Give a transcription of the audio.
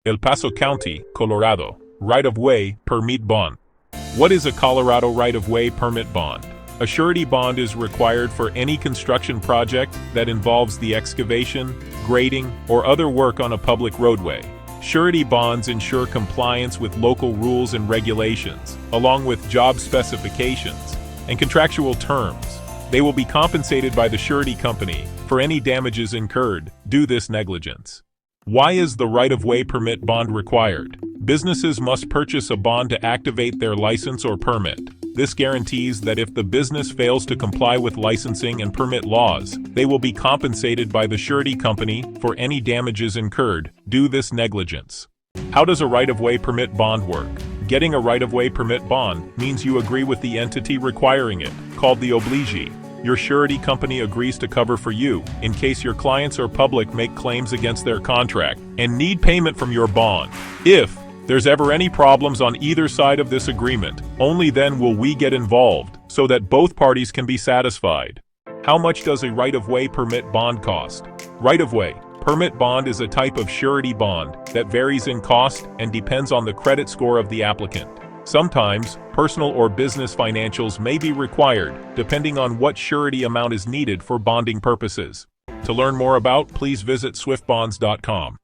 El Paso County, Colorado. Right-of-way permit bond. What is a Colorado right-of-way permit bond? A surety bond is required for any construction project that involves the excavation, grading, or other work on a public roadway. Surety bonds ensure compliance with local rules and regulations, along with job specifications and contractual terms. They will be compensated by the surety company for any damages incurred due to this negligence. Why is the right-of-way permit bond required? Businesses must purchase a bond to activate their license or permit. This guarantees that if the business fails to comply with licensing and permit laws, they will be compensated by the surety company for any damages incurred due to this negligence. How does a right-of-way permit bond work? Getting a right-of-way permit bond means you agree with the entity requiring it, called the obligee. Your surety company agrees to cover for you in case your clients or public make claims against their contract and need payment from your bond. If there's ever any problems on either side of this agreement, only then will we get involved so that both parties can be satisfied. How much does a right-of-way permit bond cost? Right-of-way permit bond is a type of surety bond that varies in cost and depends on the credit score of the applicant. Sometimes, personal or business financials may be required, depending on what surety amount is needed for bonding purposes. To learn more about, please visit swiftbonds.com.